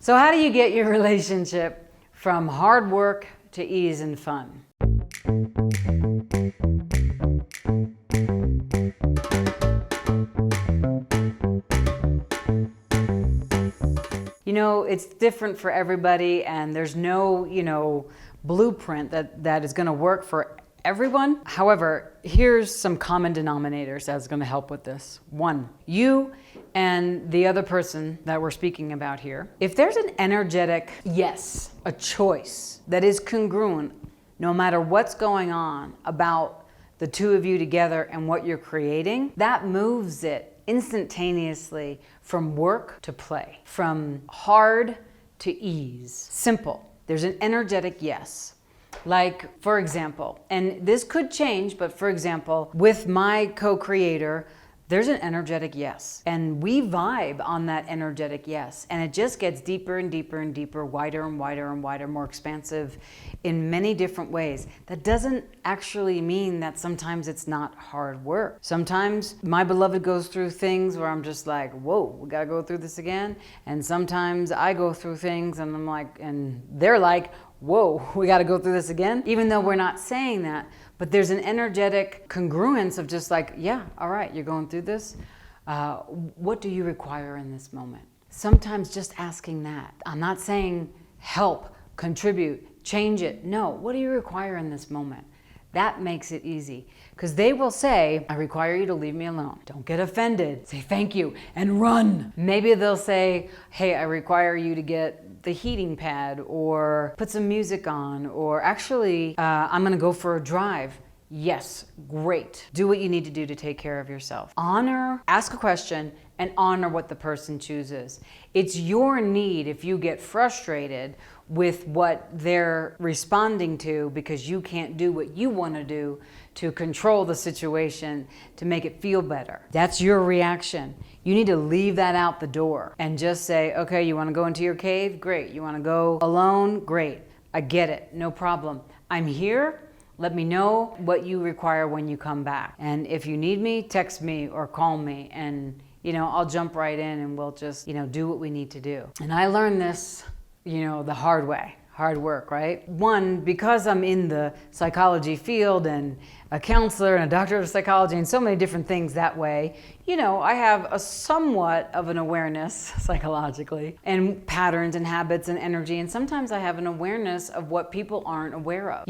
So how do you get your relationship from hard work to ease and fun? You know, it's different for everybody, and there's no, blueprint that is going to work for everyone. However, here's some common denominators that's going to help with this. One, you and the other person that we're speaking about here. If there's an energetic yes, a choice that is congruent, no matter what's going on about the two of you together and what you're creating, that moves it instantaneously from work to play, from hard to ease. Simple. There's an energetic yes. Like, for example, and this could change, but for example, with my co-creator, there's an energetic yes. And we vibe on that energetic yes. And it just gets deeper and deeper and deeper, wider and wider and wider, more expansive in many different ways. That doesn't actually mean that sometimes it's not hard work. Sometimes my beloved goes through things where I'm just like, whoa, we gotta go through this again. And sometimes I go through things and I'm like, and they're like, whoa, we got to go through this again? Even though we're not saying that, but there's an energetic congruence of just like, yeah, all right, you're going through this. What do you require in this moment? Sometimes just asking that. I'm not saying help, contribute, change it. No, what do you require in this moment? That makes it easy, because they will say, I require you to leave me alone. Don't get offended. Say thank you and run. Maybe they'll say, hey, I require you to get the heating pad or put some music on, or actually, I'm gonna go for a drive. Yes, great. Do what you need to do to take care of yourself. Honor, ask a question, and honor what the person chooses. It's your need if you get frustrated with what they're responding to because you can't do what you want to do to control the situation to make it feel better. That's your reaction. You need to leave that out the door and just say, okay, you want to go into your cave? Great. You want to go alone? Great. I get it. No problem. I'm here. Let me know what you require when you come back. And if you need me, text me or call me, and I'll jump right in and we'll just, do what we need to do. And I learned this, the hard way. Hard work, right? One, because I'm in the psychology field and a counselor and a doctor of psychology and so many different things that way, I have a somewhat of an awareness psychologically and patterns and habits and energy. And sometimes I have an awareness of what people aren't aware of,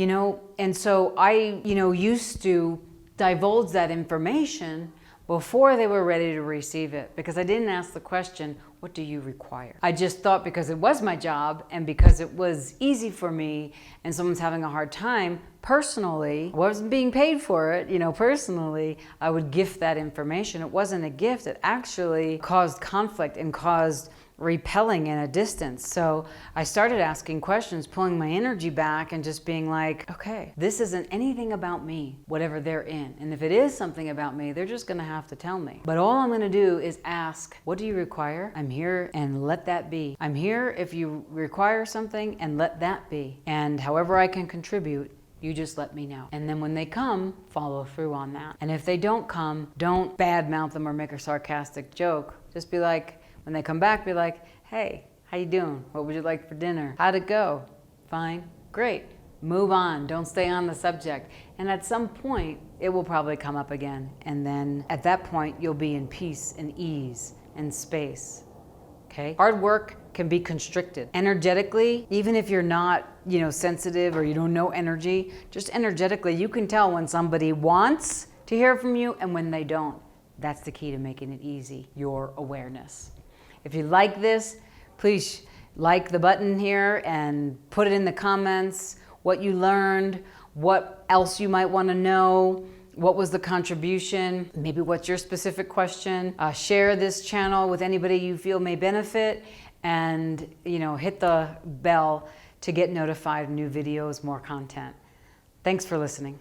and so I, used to divulge that information before they were ready to receive it, because I didn't ask the question, what do you require? I just thought because it was my job and because it was easy for me and someone's having a hard time, personally, I wasn't being paid for it, personally, I would gift that information. It wasn't a gift. It actually caused conflict and caused repelling and a distance. So I started asking questions, pulling my energy back and just being like, okay, this isn't anything about me, whatever they're in. And if it is something about me, they're just gonna have to tell me. But all I'm gonna do is ask, what do you require? I'm here, and let that be. I'm here if you require something, and let that be. And however I can contribute, you just let me know. And then when they come, follow through on that. And if they don't come, don't badmouth them or make a sarcastic joke. Just be like, when they come back, be like, hey, how you doing? What would you like for dinner? How'd it go? Fine, great. Move on, don't stay on the subject. And at some point, it will probably come up again. And then at that point, you'll be in peace and ease and space, okay? Hard work can be constricted. Energetically, even if you're not, sensitive or you don't know energy, just energetically, you can tell when somebody wants to hear from you and when they don't. That's the key to making it easy, your awareness. If you like this, please like the button here and put it in the comments, what you learned, what else you might want to know, what was the contribution, maybe what's your specific question. Share this channel with anybody you feel may benefit, and hit the bell to get notified of new videos, more content. Thanks for listening.